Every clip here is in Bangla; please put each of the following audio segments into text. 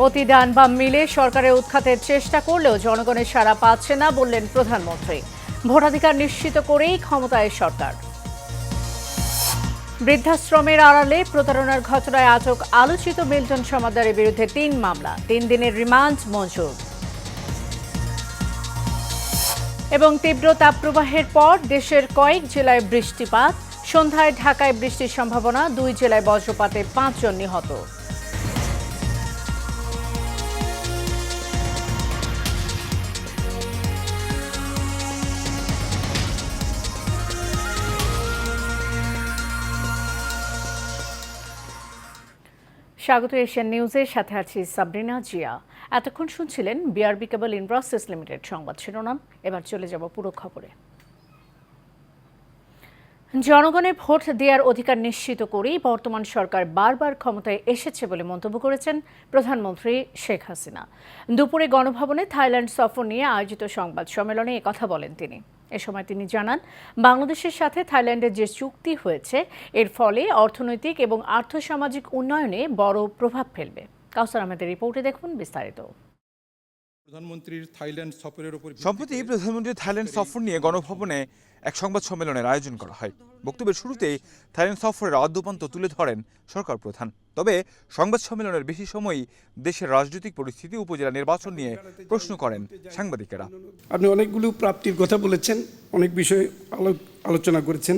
প্রতিদান বা মিলে সরকারের উৎখাতের চেষ্টা করলেও জনগণের সাড়া পাচ্ছে না বললেন প্রধানমন্ত্রী। ভোটাধিকার নিশ্চিত করেই ক্ষমতায় সরকার। বৃদ্ধাশ্রমের আড়ালে প্রতারণার ঘটনায় আটক আলোচিত মিল্টন সমাদ্দারের বিরুদ্ধে ৩ মামলা, ৩ দিনের রিমান্ড মঞ্জুর। এবং তীব্র তাপপ্রবাহের পর দেশের কয়েক জেলায় বৃষ্টিপাত, সন্ধ্যায় ঢাকায় বৃষ্টির সম্ভাবনা, ২ জেলায় বজ্রপাতে ৫ জন নিহত। স্বাগত এশিয়ান নিউজের সাথে আছি সাবরিনা জিয়া। এতক্ষণ শুনছিলেন বিআরবি কেবল ইনব্রসেস লিমিটেড সংবাদ শিরোনাম। এবার চলে যাব পুরো খবরে। জনগণের ভোট দেওয়ার অধিকার নিশ্চিত করেই বর্তমান সরকার বারবার ক্ষমতায় এসেছে বলে মন্তব্য করেছেন প্রধানমন্ত্রী শেখ হাসিনা। দুপুরে গণভবনে থাইল্যান্ড সফর নিয়ে আয়োজিত সংবাদ সম্মেলনে একথা বলেন তিনি। এ সময় তিনি জানান, বাংলাদেশের সাথে থাইল্যান্ডের যে চুক্তি হয়েছে এর ফলে অর্থনৈতিক এবং আর্থসামাজিক উন্নয়নে বড় প্রভাব ফেলবে। কাউসার আহমেদের রিপোর্টে দেখুন বিস্তারিত। সম্প্রতি প্রধানমন্ত্রীর থাইল্যান্ড সফর নিয়ে গণভবনে এক সংবাদ সম্মেলনের আয়োজন করা হয়। বক্তব্যের শুরুতেই থাইল্যান্ড সফরের আদ্যোপান্ত তুলে ধরেন সরকার প্রধান। তবে সংবাদ সম্মেলনের বেশি সময়ই দেশের রাজনৈতিক পরিস্থিতি, উপজেলা নির্বাচন নিয়ে প্রশ্ন করেন সাংবাদিকেরা। আপনি অনেকগুলো প্রাপ্তির কথা বলেছেন, অনেক বিষয়ে আলোচনা করেছেন।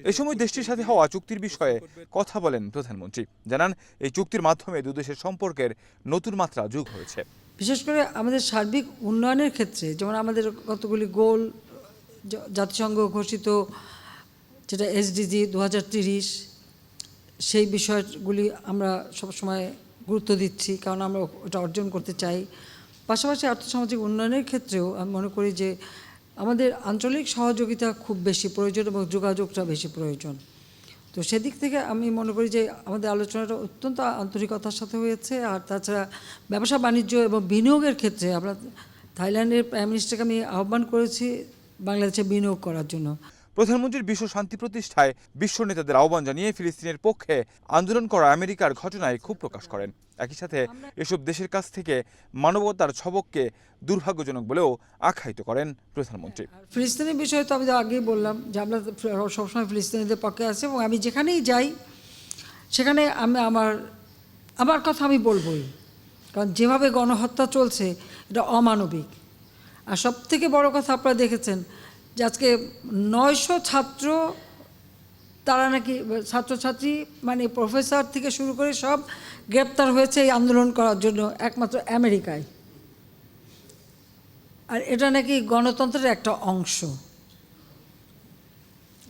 এ সময় দেশটির সাথে হওয়া চুক্তির বিষয়ে কথা বলেন প্রধানমন্ত্রী। জানান, এই চুক্তির মাধ্যমে দুদেশের সম্পর্কের নতুন মাত্রা যোগ হয়েছে। বিশেষ করে আমাদের সার্বিক উন্নয়নের ক্ষেত্রে, যেমন আমাদের কতগুলি গোল জাতিসংঘ ঘোষিত, যেটা SDG 2030, সেই বিষয়গুলি আমরা সবসময় গুরুত্ব দিচ্ছি, কারণ আমরা ওটা অর্জন করতে চাই। পাশাপাশি আর্থসামাজিক উন্নয়নের ক্ষেত্রেও আমি মনে করি যে আমাদের আঞ্চলিক সহযোগিতা খুব বেশি প্রয়োজন এবং যোগাযোগটা বেশি প্রয়োজন। তো সেদিক থেকে আমি মনে করি যে আমাদের আলোচনাটা অত্যন্ত আন্তরিকতার সাথে হয়েছে। আর তাছাড়া ব্যবসা বাণিজ্য এবং বিনিয়োগের ক্ষেত্রে আমরা থাইল্যান্ডের প্রাইম মিনিস্টারকে আমি আহ্বান করেছি বাংলাদেশে বিনিয়োগ করার জন্য। প্রধানমন্ত্রীর বিশ্ব শান্তি প্রতিষ্ঠায় বিশ্ব নেতাদের আহ্বান জানিয়ে ফিলিস্তিনের পক্ষে আন্দোলন করা আমেরিকার ঘটনায় ক্ষোভ প্রকাশ করেন। একই সাথে এসব দেশের কাছ থেকে মানবতার ছবককে দুর্ভাগ্যজনক বলেও আখ্যায়িত করেন প্রধানমন্ত্রী। ফিলিস্তিনের বিষয়ে তো আমি আগেই বললাম যে আমরা সবসময় ফিলিস্তিনিদের পক্ষে আছি, এবং আমি যেখানেই যাই সেখানে আমি আমার কথা আমি বলবই, কারণ যেভাবে গণহত্যা চলছে এটা অমানবিক। আর সবথেকে বড় কথা, আপনারা দেখেছেন যে আজকে 900 ছাত্র, তারা নাকি ছাত্রছাত্রী মানে প্রফেসর থেকে শুরু করে সব গ্রেপ্তার হয়েছে এই আন্দোলন করার জন্য একমাত্র আমেরিকায়। আর এটা নাকি গণতন্ত্রের একটা অংশ,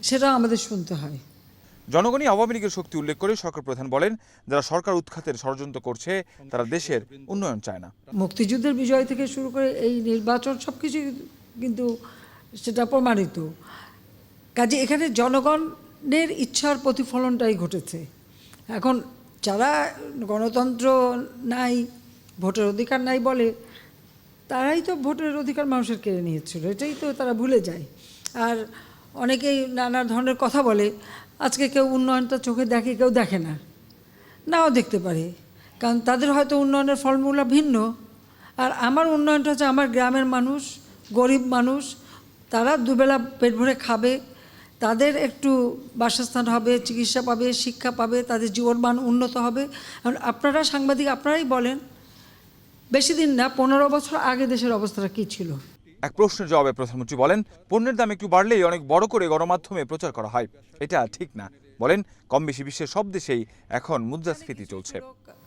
সেটা আমাদের শুনতে হয়। জনগণই আওয়ামী লীগের শক্তি উল্লেখ করে সরকার প্রধান বলেন, যারা সরকার উৎখাতের ষড়যন্ত্র করছে তারা দেশের উন্নয়ন চায় না। মুক্তিযুদ্ধের বিজয় থেকে শুরু করে এই নির্বাচন সবকিছু কিন্তু সেটা প্রমাণিত। কাজে এখানে জনগণের ইচ্ছার প্রতিফলনটাই ঘটেছে। এখন যারা গণতন্ত্র নাই, ভোটের অধিকার নাই বলে, তারাই তো ভোটের অধিকার মানুষের কেড়ে নিয়েছিল, এটাই তো তারা ভুলে যায়। আর অনেকেই নানা ধরনের কথা বলে। আজকে কেউ উন্নয়নটা চোখে দেখে, কেউ দেখে না, নাও দেখতে পারে, কারণ তাদের হয়তো উন্নয়নের ফর্মুলা ভিন্ন। আর আমার উন্নয়নটা হচ্ছে আমার গ্রামের মানুষ, গরিব মানুষ, তারা দুবেলা পেট ভরে খাবে, তাদের একটু বাসস্থান হবে, চিকিৎসা পাবে, শিক্ষা পাবে, তাদের জীবনমান উন্নত হবে। আপনারা সাংবাদিক, আপনারাই বলেন, বেশি দিন না, 15 বছর আগে দেশের অবস্থাটা কী ছিল। এক প্রশ্নের জবাবে প্রধানমন্ত্রী বলেন, পণ্যের দাম একটু বাড়লেই অনেক বড় করে গণমাধ্যমে প্রচার করা হয়, এটা ঠিক না। বলেন, কম বেশি বিশ্বের সব দেশেই এখন মুদ্রাস্ফীতি চলছে।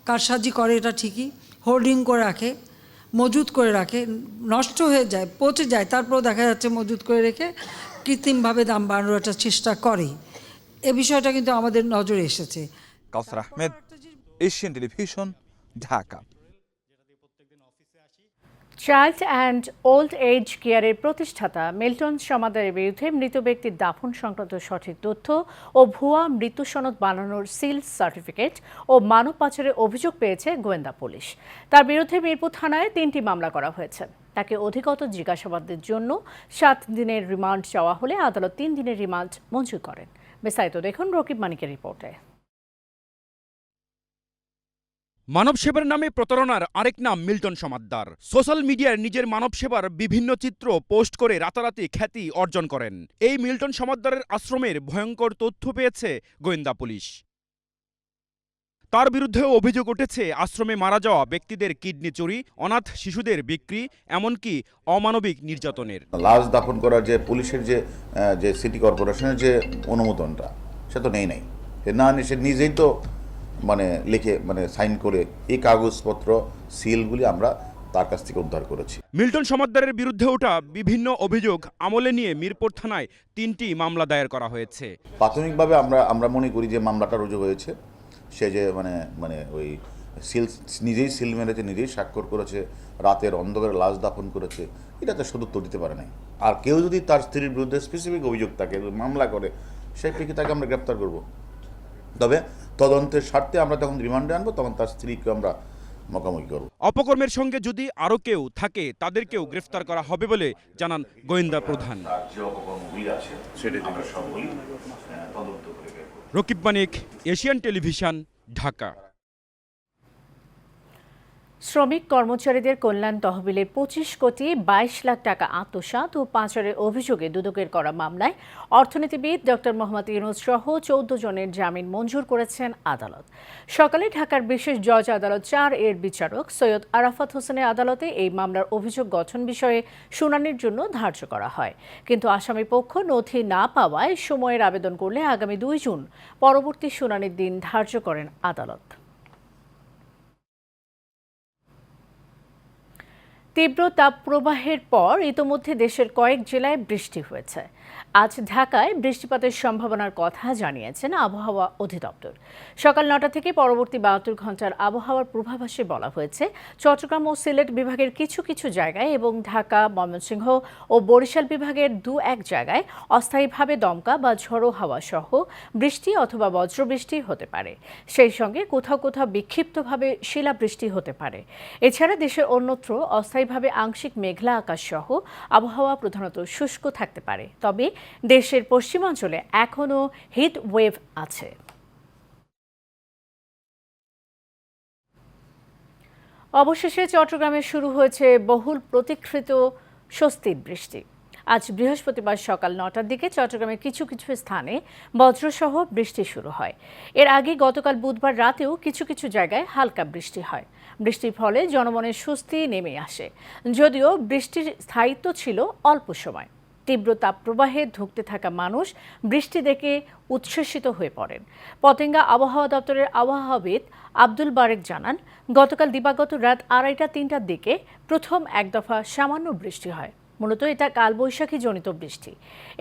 কারসাজি করে, এটা ঠিকই, হোল্ডিং করে রাখে, মজুত করে রাখে, নষ্ট হয়ে যায়, পচে যায়, তারপরেও দেখা যাচ্ছে মজুত করে রেখে কৃত্রিমভাবে দাম বাড়ানোর একটা চেষ্টা করে। এ বিষয়টা কিন্তু আমাদের নজরে এসেছে। Kawsar Ahmed, Asian television, Dhaka. Child and old age কেয়ারের প্রতিষ্ঠাতা মিল্টন সমাদ্দারের বিরুদ্ধে মৃত ব্যক্তির দাফন সংক্রান্ত সঠিক তথ্য ও ভুয়া মৃত্যু সনদ বানানোর সিল সার্টিফিকেট ও মানব পাচারের অভিযোগ পেয়েছে গোয়েন্দা পুলিশ। তার বিরুদ্ধে মিরপুর থানায় 3টি মামলা করা হয়েছে। তাকে অধিকতর জিজ্ঞাসাবাদের জন্য 7 দিনের রিমান্ড চাওয়া হলে আদালত 3 দিনের রিমান্ড মঞ্জুর করেন। বিস্তারিত দেখুন রকিব মানিকের রিপোর্টে। মানব সেবার নামে প্রতারণার আরেক নাম মিল্টন সমাদ্দার। সোশ্যাল মিডিয়ায় নিজের মানব সেবার বিভিন্ন চিত্র পোস্ট করে রাতারাতি খ্যাতি অর্জন করেন। এই মিল্টন সমাদ্দারের আশ্রমের ভয়ঙ্কর তথ্য পেয়েছে গোয়েন্দা পুলিশ। তার বিরুদ্ধে অভিযোগ উঠেছে আশ্রমে মারা যাওয়া ব্যক্তিদের কিডনি চুরি, অনাথ শিশুদের বিক্রি, এমনকি অমানবিক নির্যাতনের। লাশ দাফন করার যে পুলিশের যে সিটি কর্পোরেশনের যে অনুমোদনটা সে তো নেই না, সে নিজেই তো লিখে সাইন করে এই কাগজপত্র সিলগুলি আমরা তার কাছ থেকে উদ্ধার করেছি। মিল্টন সমাদ্দারের বিরুদ্ধে ওঠা বিভিন্ন অভিযোগ আমলে নিয়ে মিরপুর থানায় 3টি মামলা দায়ের করা হয়েছে। প্রাথমিকভাবে আমরা মনে করি যে মামলাটা রুজু হয়েছে, সে যে ওই নিজেই সিল মেরেছে, নিজেই স্বাক্ষর করেছে, রাতের অন্ধকারে লাশ দাফন করেছে, এটাতে সদুত্তর দিতে পারে নাই। আর কেউ যদি তার স্ত্রীর বিরুদ্ধে স্পেসিফিক অভিযোগ থাকে, মামলা করে, সেই প্রেক্ষিতে তাকে আমরা গ্রেপ্তার করব। তবে তদন্তের স্বার্থে আমরা যখন রিমান্ডে আনবো তখন তার স্ত্রীকে আমরা মুখোমুখি করব। অপকর্মের সঙ্গে যদি আরও কেউ থাকে তাদেরকেও গ্রেফতার করা হবে বলে জানান গোয়েন্দা প্রধান। রকিব মানিক, এশিয়ান টেলিভিশন, ঢাকা। শ্রমিক কর্মচারীদের কল্যাণ তহবিলের 25 কোটি 22 লাখ টাকা আত্মসাৎ ও পাচারের অভিযোগে দুদকের করা মামলায় অর্থনীতিবিদ ডক্টর মোহাম্মদ ইউনূস সহ 14 জনের জামিন মঞ্জুর করেছেন আদালত। সকালে ঢাকার বিশেষ জজ আদালত 4 এর বিচারক সৈয়দ আরাফাত হোসেনের আদালতে এই মামলার অভিযোগ গঠন বিষয়ে শুনানির জন্য ধার্য করা হয়, কিন্তু আসামি পক্ষ নথি না পাওয়ায় সময়ের আবেদন করলে আগামী 2 জুন পরবর্তী শুনানির দিন ধার্য করেন আদালত। তীব্র তাপপ্রবাহের পর ইতোমধ্যে দেশের কয়েক জেলায় বৃষ্টি হয়েছে। আজ ঢাকায় বৃষ্টিপাতের সম্ভাবনার কথা জানিয়েছেন আবহাওয়া অধিদপ্তর। সকাল 9টা থেকে পরবর্তী 72 ঘন্টার আবহাওয়ার পূর্বাভাসে বলা হয়েছে, চট্টগ্রাম ও সিলেট বিভাগের কিছু কিছু জায়গায় এবং ঢাকা, ময়মনসিংহ ও বরিশাল বিভাগের 2-1 জায়গায় অস্থায়ীভাবে দমকা বা ঝোড়ো হাওয়া সহ বৃষ্টি অথবা বজ্রবৃষ্টি হতে পারে। সেই সঙ্গে কোথাও কোথাও বিক্ষিপ্তভাবে শিলাবৃষ্টি হতে পারে। এছাড়া দেশের অন্যত্র অস্থায়ীভাবে আংশিক মেঘলা আকাশ সহ আবহাওয়া প্রধানত শুষ্ক থাকতে পারে। তবে দেশের পশ্চিমাঞ্চলে এখনও হিট ওয়েভ আছে। অবশেষে চট্টগ্রামে শুরু হয়েছে বহুল প্রতীক্ষিত স্বস্তির বৃষ্টি। আজ বৃহস্পতিবার সকাল 9টার দিকে চট্টগ্রামের কিছু কিছু স্থানে বজ্রসহ বৃষ্টি শুরু হয়। এর আগে গতকাল বুধবার রাতেও কিছু কিছু জায়গায় হালকা বৃষ্টি হয়। বৃষ্টির ফলে জনমনে স্বস্তি নেমে আসে, যদিও বৃষ্টির স্থায়িত্ব ছিল অল্প সময়। তীব্র তাপপ্রবাহে ধুঁকতে থাকা মানুষ বৃষ্টি দেখে উচ্ছ্বসিত হয়ে পড়েন। পতেঙ্গা আবহাওয়া দপ্তরের আবহাওয়াবিদ আব্দুল বারেক জানান, গতকাল দিবাগত রাত 2:30-3টার দিকে প্রথম এক দফা সামান্য বৃষ্টি হয়। মূলত এটা কালবৈশাখী জনিত বৃষ্টি।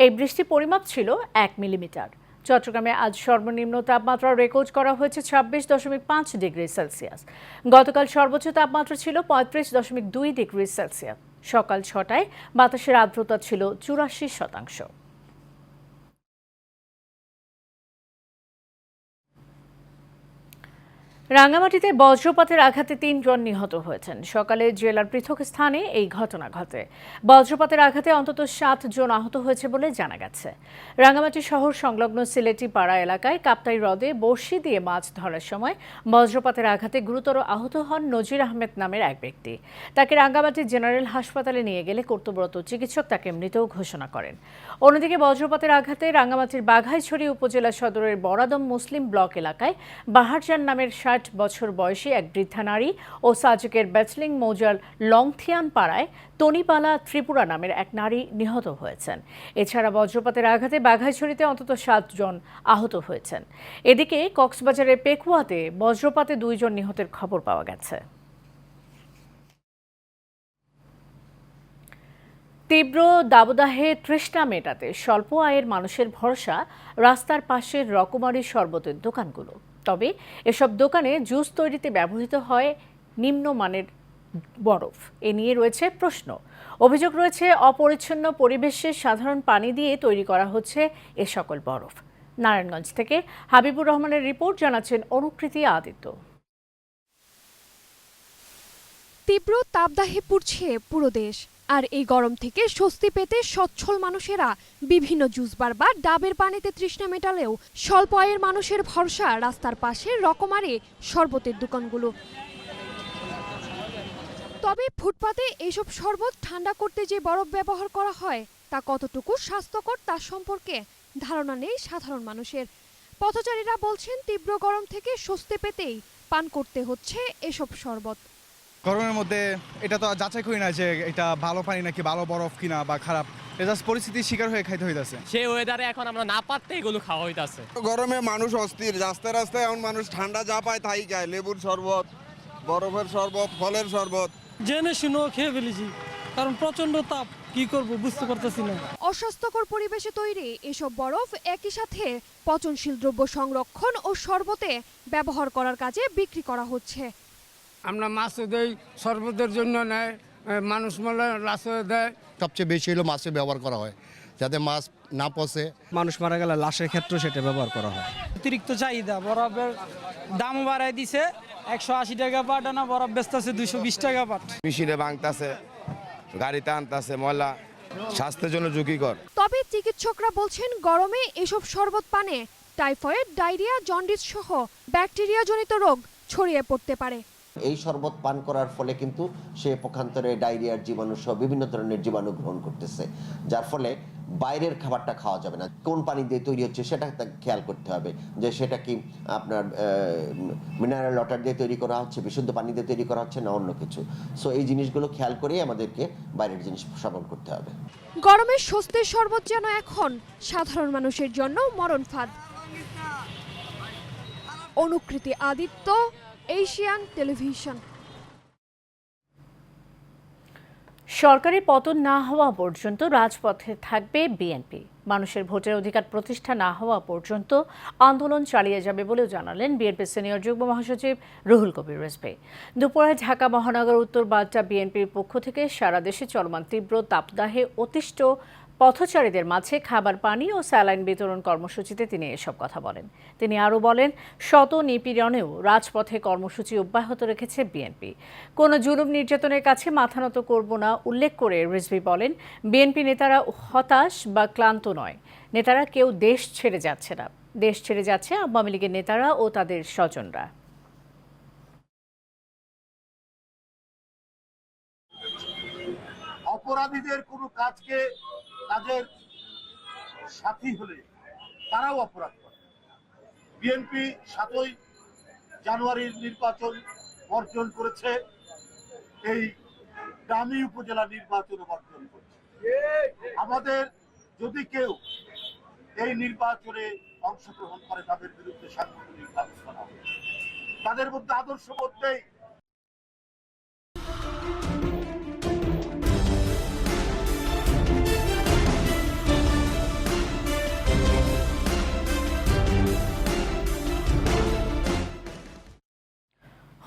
এই বৃষ্টির পরিমাপ ছিল 1 মিলিমিটার। চট্টগ্রামে আজ সর্বনিম্ন তাপমাত্রা রেকর্ড করা হয়েছে 26.5 ডিগ্রি সেলসিয়াস। গতকাল সর্বোচ্চ তাপমাত্রা ছিল 35.2 ডিগ্রি সেলসিয়াস। সকাল 6টায় বাতাসের আর্দ্রতা ছিল 84%। রাঙ্গামাটিতে বজ্রপাতের আঘাতে 3 জন নিহত হয়েছেন। সকালে জেলার পৃথক স্থানে এই ঘটনা ঘটে। বজ্রপাতের আঘাতে অন্তত 7 জন আহত হয়েছে বলে জানা গেছে। রাঙ্গামাটি শহর সংলগ্ন সিলেটি পাড়া এলাকায় কাপ্তাই হ্রদে বড়শি দিয়ে মাছ ধরার সময় বজ্রপাতের আঘাতে গুরুতর আহত হন নজির আহমেদ নামের এক ব্যক্তি। তাকে রাঙ্গামাটি জেনারেল হাসপাতালে নিয়ে গেলে কর্তব্যরত চিকিৎসক তাকে মৃত ঘোষণা করেন। অন্যদিকে বজ্রপাতের আঘাতে রাঙ্গামাটির বাঘাইছড়ি উপজেলা সদরের বরাদম মুসলিম ব্লক এলাকায় বাহারজান নামের 60 বছর বয়সী এক বৃদ্ধা নারী ও সাজেকের ব্যাচলিং মৌজার লংথিয়ান পাড়ায় তনিপালা ত্রিপুরা নামের এক নারী নিহত হয়েছেন। এছাড়া বজ্রপাতের আঘাতে বাঘাইছড়িতে অন্তত 7 জন আহত হয়েছেন। এদিকে কক্সবাজারের পেকুয়াতে বজ্রপাতে 2 জন নিহতের খবর পাওয়া গেছে। তীব্র দাবদাহে তৃষ্ণা মেটাতে স্বল্প আয়ের মানুষের ভরসা রাস্তার পাশের রকমারি শরবতের দোকানগুলো। তবে এসব দোকানে জুস তৈরিতে ব্যবহৃত হয় নিম্নমানের বরফ। এ নিয়ে রয়েছে প্রশ্ন। অভিযোগ রয়েছে অপরিচ্ছন্ন পরিবেশে সাধারণ পানি দিয়ে তৈরি করা হচ্ছে এ সকল বরফ। নারায়ণগঞ্জ থেকে হাবিবুর রহমানের রিপোর্ট, জানাচ্ছেন অনুকৃতি আদিত্য। তীব্র তাপদাহে পুড়ছে পুরো দেশ। আর এই গরম থেকে স্বস্তি পেতে সচ্ছল মানুষেরা বিভিন্ন জুস বার বা ডাবের পানিতে তৃষ্ণা মেটালেও স্বল্প আয়ের মানুষের ভরসা রাস্তার পাশে রকমারি শরবতের দোকানগুলো। তবে ফুটপাতে এইসব শরবত ঠান্ডা করতে যে বরফ ব্যবহার করা হয় তা কতটুকু স্বাস্থ্যকর তার সম্পর্কে ধারণা নেই সাধারণ মানুষের। পথচারীরা বলছেন তীব্র গরম থেকে স্বস্তি পেতেই পান করতে হচ্ছে এসব শরবত। গরমের মধ্যে এটা তো যাচাই করি না যে এটা ভালো পানি নাকি ভালো বরফ কিনা বা খারাপ, এটা জাস্ট পরিস্থিতির শিকার হয়ে খাইতে হইতাছে। সেই ওয়েদারে এখন আমরা না পারতে এগুলো খাওয়া হইতাছে। গরমে মানুষ অস্থির, রাস্তায় রাস্তায় এখন মানুষ ঠান্ডা যা পায় তাই খায়, লেবুর শরবত, বরফের শরবত, ফলের শরবত। জেনে শুনেও খেয়ে ফেলেছি, কারণ প্রচন্ড তাপ, কি করব বুঝতে পারতেছি না। অস্বাস্থ্যকর পরিবেশে তৈরি এসব বরফ একই সাথে পচনশীল দ্রব্য সংরক্ষণ ও শরবতে ব্যবহার করার কাজে বিক্রি করা হচ্ছে। আমরা মাছও দেই, শরবতের জন্য নেয়, মানুষ মারা লাশও দেয়। সবচেয়ে বেশি হলো মাছে ব্যবহার করা হয় যাতে মাছ না পচে। মানুষ মারা গেলে লাশের ক্ষেত্রেও সেটা ব্যবহার করা হয়। অতিরিক্ত চাহিদা, বরফের দাম বাড়ায় দিছে, 180 টাকা পাট আনা বরফ বেচতেছে 220 টাকা পাট। মেশিনে ভাঙতাছে, গাড়িতে আনতাছে, ময়লা স্বাস্থ্যের জন্য ঝুঁকিকর। তবে চিকিৎসকরা বলছেন গরমে এসব শরবত পানে টাইফয়েড, ডায়রিয়া, জন্ডিস সহ ব্যাকটেরিয়াজনিত রোগ ছড়িয়ে পড়তে পারে। এই শরবত পান করার ফলে কিন্তু সে পক্ষান্তরে ডায়রিয়ার জীবাণু সহ বিভিন্ন ধরনের জীবাণু গ্রহণ করতেছে, যার ফলে বাইরের খাবারটা খাওয়া যাবে না। কোন পানি দিয়ে তৈরি হচ্ছে সেটা খেয়াল করতে হবে, যে সেটা কি আপনার মিনারেল ওয়াটার দিয়ে তৈরি করা হচ্ছে, বিশুদ্ধ পানি দিয়ে তৈরি করা হচ্ছে না অন্য কিছু। সো এই জিনিসগুলো খেয়াল করেই আমাদেরকে বাইরের জিনিস সেবন করতে হবে। গরমের স্বস্তির শরবত যেন এখন সাধারণ মানুষের জন্য মরণ ফাঁদ। অনুকৃতি আদিত্য, এশিয়ান টেলিভিশন। সরকারি পতন না হওয়া পর্যন্ত রাজপথে থাকবে বিএনপি। মানুষের ভোটের অধিকার প্রতিষ্ঠা না হওয়া পর্যন্ত আন্দোলন চালিয়ে যাবে বলেও জানালেন বিএনপির সিনিয়র যুগ্ম মহাসচিব রুহুল কবির রিজভী। দুপুরে ঢাকা মহানগর উত্তর বাড্ডা বিএনপির পক্ষ থেকে সারা দেশে চলমান তীব্র তাপদাহে অতিষ্ঠ পথচারীদের মাঝে খাবার, পানি ও স্যালাইন বিতরণ কর্মসূচিতে তিনি এসব কথা বলেন। তিনি আরও বলেন, শত নিপীড়নেও রাজপথে কর্মসূচি অব্যাহত রেখেছে বিএনপি। কোনো জুলুম নির্যাতনের কাছে মাথা নত করব না উল্লেখ করে রিজভী বলেন, বিএনপি নেতারা হতাশ বা ক্লান্ত নয়, নেতারা কেউ দেশ ছেড়ে যাচ্ছে না, দেশ ছেড়ে যাচ্ছে আওয়ামী লীগের নেতারা ও তাদের স্বজনরা। অপরাধীদের কোনো কাজের সাথী হলে তারাও অপরাধ করে। বিএনপি 7ই জানুয়ারির নির্বাচন বর্জন করেছে, এই দামি উপজেলা নির্বাচন বর্জন করেছে। আমাদের যদি কেউ এই নির্বাচনে অংশগ্রহণ করে তাদের বিরুদ্ধে সাংগঠনিক ব্যবস্থা নেওয়া হবে। তাদের মধ্যে আদর্শবোধ নেই।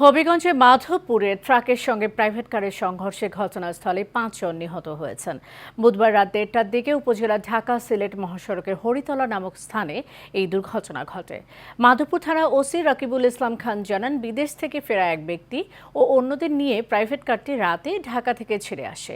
হবিগঞ্জে মাধবপুরে ট্রাকের সঙ্গে প্রাইভেট কারের সংঘর্ষে ঘটনাস্থলে 5 জন নিহত হয়েছেন। বুধবার রাত 1টার দিকে উপজেলা ঢাকা সিলেট মহাসড়কের হরিতলা নামক স্থানে এই দুর্ঘটনা ঘটে। মাধবপুর থানা ওসি রাকিবুল ইসলাম খান জানান, বিদেশ থেকে ফেরা এক ব্যক্তি ও অন্যদের নিয়ে প্রাইভেট কারটি রাতে ঢাকা থেকে ছেড়ে আসে।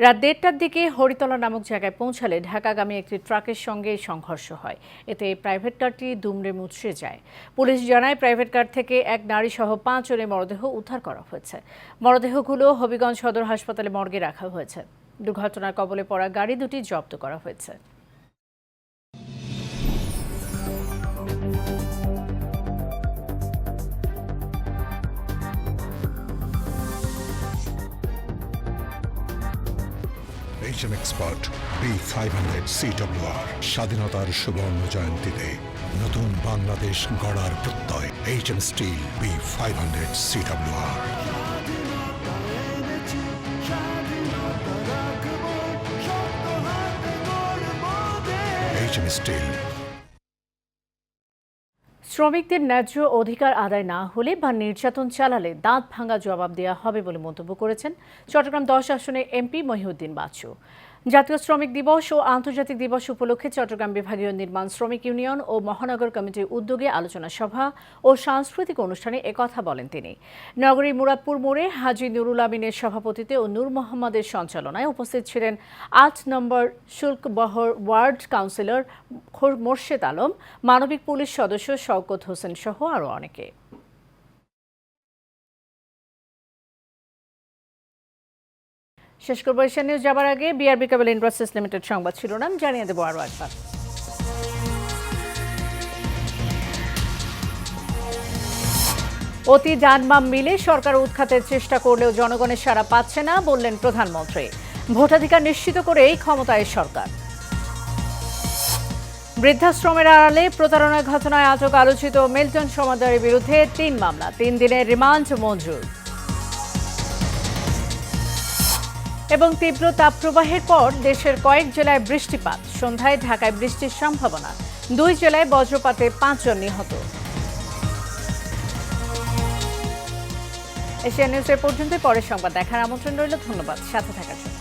রাত 1টার দিকে হরিতলা নামক জায়গায় পৌঁছালে ঢাকাগামী একটি ট্রাকের সঙ্গে সংঘর্ষ হয়। এতে প্রাইভেট কারটি দুমড়ে মুচড়ে যায়। পুলিশ জানায়, প্রাইভেট কার থেকে এক নারী সহ 5 জনের মরদেহ উদ্ধার করা হয়েছে। মরদেহগুলো হবিগঞ্জ সদর হাসপাতালে মর্গে রাখা হয়েছে। দুর্ঘটনার কবলে পড়া গাড়ি দুটি জব্দ করা হয়েছে। HM Expert B500 CWR স্বাধীনতার সুবর্ণ জয়ন্তীতে নতুন বাংলাদেশ গড়ার প্রত্যয়। HM Steel B500 CWR। HM Steel। শ্রমিকদের ন্যায্য অধিকার আদায় না হলে বা নির্যাতন চালালে দাঁত ভাঙা জবাব দেওয়া হবে বলে মন্তব্য করেছেন চট্টগ্রাম 10 আসনের এমপি মহিউদ্দিন বাচ্চু। জাতীয় শ্রমিক দিবস ও আন্তর্জাতিক দিবস উপলক্ষে চট্টগ্রাম বিভাগীয় নির্মাণ শ্রমিক ইউনিয়ন ও মহানগর কমিটির উদ্যোগে আলোচনা সভা ও সাংস্কৃতিক অনুষ্ঠানে একথা বলেন তিনি। নগরীর মুরাদপুর মোড়ে হাজী নুরুল আমিনের সভাপতিত্বে ও নূর মোহাম্মদের সঞ্চালনায় উপস্থিত ছিলেন ৮ নম্বর শুল্কবহর ওয়ার্ড কাউন্সিলর মোর্শেদ আলম, মানবিক পুলিশ সদস্য শওকত হোসেন সহ আরও অনেকে। শেষ করবো এশিয়ান নিউজ যাবার আগে বিআরবি কেবল ইন্ডাস্ট্রিজ লিমিটেড সংবাদ শিরোনাম জানিয়ে দেবো আরও একবার। অতি জানমাম মিলে সরকার উৎখাতের চেষ্টা করলেও জনগণের সাড়া পাচ্ছে না বললেন প্রধানমন্ত্রী। ভোটাধিকার নিশ্চিত করেই ক্ষমতায় সরকার। বৃদ্ধাশ্রমের আড়ালে প্রতারণার ঘটনায় আটক আলোচিত মিল্টন সমাদ্দারের বিরুদ্ধে ৩ মামলা, ৩ দিনের রিমান্ড মঞ্জুর। এবং তীব্র তাপপ্রবাহের পর দেশের কয়েক জেলায় বৃষ্টিপাত, সন্ধ্যায় ঢাকায় বৃষ্টির সম্ভাবনা, 2 জেলায় বজ্রপাতে 5 জন নিহত। এশিয়ান নিউজের পর্যন্ত পরের সংবাদ দেখার আমন্ত্রণ রইল। ধন্যবাদ সাথে থাকার জন্য।